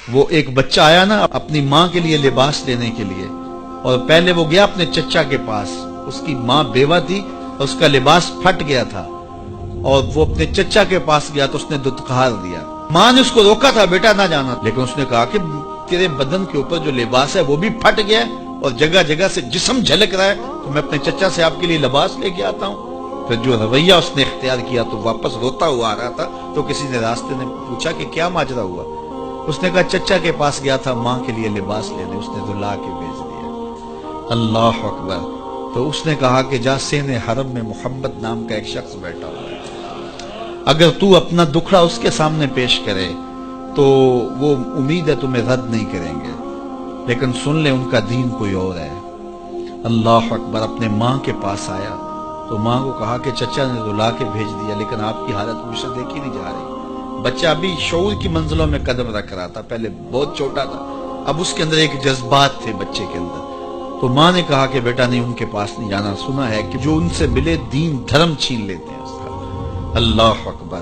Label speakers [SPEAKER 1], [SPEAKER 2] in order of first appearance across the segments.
[SPEAKER 1] وہ ایک بچہ آیا نا اپنی ماں کے لیے لباس لینے کے لیے، اور پہلے وہ گیا اپنے چچا کے پاس، اس کی ماں بیوہ تھی اور اس کا لباس پھٹ گیا تھا، اور وہ اپنے چچا کے پاس گیا تو اس نے دتکار دیا۔ ماں نے اس کو روکا تھا بیٹا نہ جانا، لیکن اس نے کہا کہ تیرے بدن کے اوپر جو لباس ہے وہ بھی پھٹ گیا اور جگہ جگہ سے جسم جھلک رہا ہے، تو میں اپنے چچا سے آپ کے لیے لباس لے کے آتا ہوں۔ پھر جو رویہ اس نے اختیار کیا تو واپس روتا ہوا آ رہا تھا، تو کسی نے راستے نے پوچھا کہ کیا ماجرا ہوا؟ اس نے کہا چچا کے پاس گیا تھا ماں کے لیے لباس لینے، اس نے دلا کے بھیج دیا۔ اللہ اکبر۔ تو اس نے کہا کہ جا سین حرم میں محمد نام کا ایک شخص بیٹھا ہوا ہے، اگر تو اپنا دکھڑا اس کے سامنے پیش کرے تو وہ امید ہے تمہیں رد نہیں کریں گے، لیکن سن لے ان کا دین کوئی اور ہے۔ اللہ اکبر۔ اپنے ماں کے پاس آیا تو ماں کو کہا کہ چچا نے رلا کے بھیج دیا، لیکن آپ کی حالت مجھ سے دیکھی نہیں جا رہی۔ بچہ ابھی شعور کی منزلوں میں قدم رکھ رہا تھا، پہلے بہت چھوٹا تھا، اب اس کے اندر ایک جذبات تھے بچے کے اندر۔ تو ماں نے کہا کہ بیٹا نہیں، ان کے پاس نہیں جانا، سنا ہے کہ جو ان سے ملے دین دھرم چھین لیتے ہیں اس کا۔ اللہ اکبر۔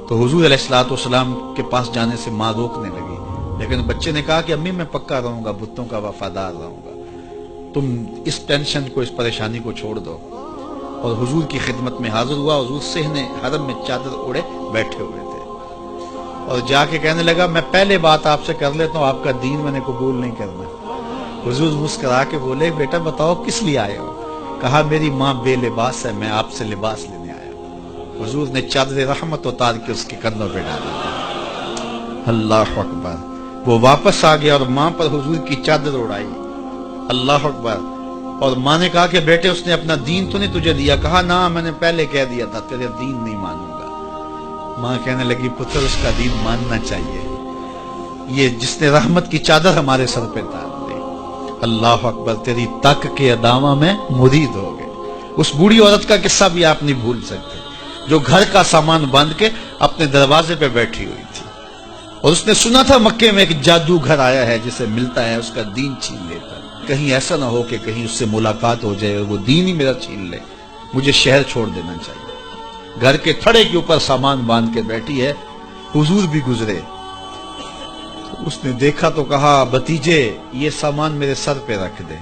[SPEAKER 1] تو حضور علیہ الصلوۃ والسلام کے پاس جانے سے ماں روکنے لگی، لیکن بچے نے کہا کہ امی میں پکا رہوں گا، بتوں کا وفادار رہوں گا، تم اس ٹینشن کو، اس پریشانی کو چھوڑ دو۔ اور حضور کی خدمت میں حاضر ہوا۔ حضور صحن حرم میں چادر اوڑے بیٹھے ہوئے تھے، اور جا کے کہنے لگا میں پہلے بات آپ سے کر لیتا ہوں، آپ کا دین میں نے قبول نہیں کرنا۔ حضور مسکرا کے بولے بیٹا بتاؤ کس لیے آئے ہو؟ کہا میری ماں بے لباس ہے، میں آپ سے لباس لینے آیا ہوں۔ حضور نے چادر رحمت اتار کے اس کے کندھوں پہ ڈالی۔ اللہ اکبر۔ وہ واپس آ گیا اور ماں پر حضور کی چادر اڑائی۔ اللہ اکبر۔ اور ماں نے کہا کہ بیٹے اس نے اپنا دین تو نہیں تجھے دیا؟ کہا نہ، میں نے پہلے کہہ دیا تھا تیرے دین نہیں مانوں گا۔ ماں کہنے لگی پتر اس کا دین ماننا چاہیے، یہ جس نے رحمت کی چادر ہمارے سر پہ ڈال دی۔ اللہ اکبر۔ تیری تک کے ادامہ میں مرید ہو گئے۔ اس بوڑھی عورت کا قصہ بھی آپ نہیں بھول سکتے، جو گھر کا سامان باندھ کے اپنے دروازے پہ بیٹھی ہوئی تھی، اور اس نے سنا تھا مکے میں ایک جادوگر آیا ہے جسے ملتا ہے اس کا دین چھین لیتا ہے، کہیں ایسا نہ ہو کہ کہیں اس سے ملاقات ہو جائے اور وہ دین ہی میرا چھین لے، مجھے شہر چھوڑ دینا چاہیے۔ گھر کے تھڑے کے اوپر سامان باندھ کے بیٹھی ہے۔ حضور بھی گزرے، اس نے دیکھا تو کہا بھتیجے یہ سامان میرے سر پہ رکھ دے۔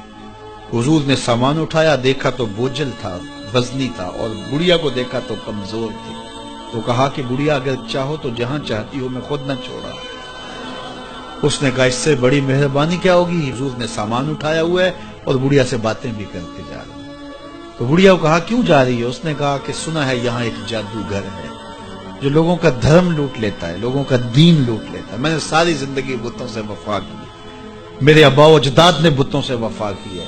[SPEAKER 1] حضور نے سامان اٹھایا، دیکھا تو بوجھل تھا، وزنی تھا، اور بڑھیا کو دیکھا تو کمزور تھی۔ تو کہا کہ بڑھیا اگر چاہو تو جہاں چاہتی ہو میں خود نہ چھوڑا۔ اس نے کہا اس سے بڑی مہربانی کیا ہوگی؟ حضور نے سامان اٹھایا ہوا ہے اور بڑھیا سے باتیں بھی کرتے جا رہے ہیں۔ تو بڑھیا کو کہا کیوں جا رہی ہے؟ اس نے کہا کہ سنا ہے یہاں ایک جادوگر ہے جو لوگوں کا دھرم لوٹ لیتا ہے، لوگوں کا دین لوٹ لیتا ہے۔ میں نے ساری زندگی بتوں سے وفا کی، میرے آباء و اجداد نے بتوں سے وفا کی ہے،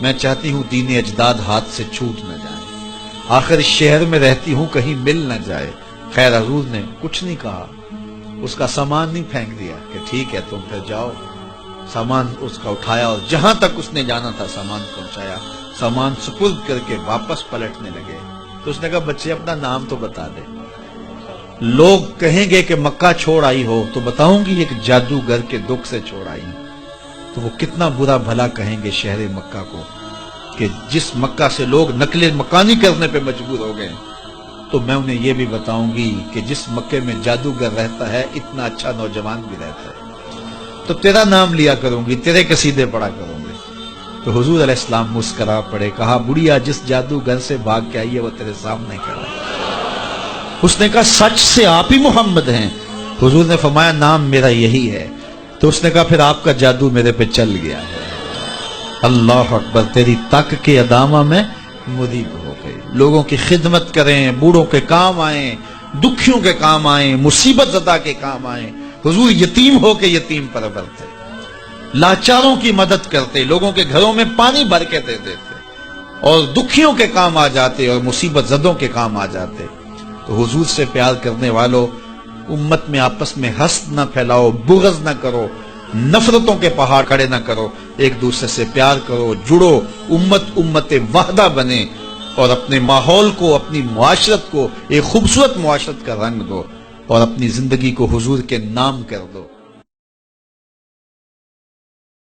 [SPEAKER 1] میں چاہتی ہوں دین اجداد ہاتھ سے چھوٹ نہ جائے، آخر اس شہر میں رہتی ہوں کہیں مل نہ جائے۔ خیر حضور نے کچھ نہیں کہا، اس کا سامان نہیں پھینک دیا کہ ٹھیک ہے تم پھر جاؤ۔ سامان اس کا اٹھایا اور جہاں تک اس نے جانا تھا سامان پہنچایا، سامان سپرد کر کے واپس پلٹنے لگے۔ تو اس نے کہا بچے اپنا نام تو بتا دے، لوگ کہیں گے کہ مکہ چھوڑ آئی ہو تو بتاؤں گی ایک جادوگر کے دکھ سے چھوڑ آئی ہوں، تو وہ کتنا برا بھلا کہیں گے شہر مکہ کو کہ جس مکہ سے لوگ نقل مکانی کرنے پہ مجبور ہو گئے۔ تو میں انہیں یہ بھی بتاؤں گی کہ جس مکے میں جادوگر رہتا ہے اتنا اچھا نوجوان بھی رہتا ہے، تو تیرا نام لیا کروں گی، تیرے قصیدے پڑھا کروں گی۔ تو حضور علیہ السلام مسکرا پڑے، کہا بڑھیا جس جادوگر سے بھاگ کے آئی ہے وہ تیرے سامنے کھڑا ہے۔ اس نے کہا سچ سے آپ ہی محمد ہیں؟ حضور نے فرمایا نام میرا یہی ہے۔ تو اس نے کہا پھر آپ کا جادو میرے پہ چل گیا ہے۔ اللہ اکبر۔ تیری تک کے ادامہ میں مرید ہو گئے، لوگوں کی خدمت کریں، بوڑھوں کے کام آئیں، دکھیوں کے کام آئیں، مصیبت زدہ کے کام آئیں۔ حضور یتیم ہو کے یتیم پرور تھے، لاچاروں کی مدد کرتے، لوگوں کے گھروں میں پانی بھر کے دے دیتے، اور دکھیوں کے کام آ جاتے اور مصیبت زدوں کے کام آ جاتے۔ تو حضور سے پیار کرنے والوں، امت میں آپس میں حسد نہ پھیلاؤ، بغض نہ کرو، نفرتوں کے پہاڑ کھڑے نہ کرو، ایک دوسرے سے پیار کرو، جڑو، امت وحدہ بنے، اور اپنے ماحول کو، اپنی معاشرت کو ایک خوبصورت معاشرت کا رنگ دو، اور اپنی زندگی کو حضور کے نام کر دو۔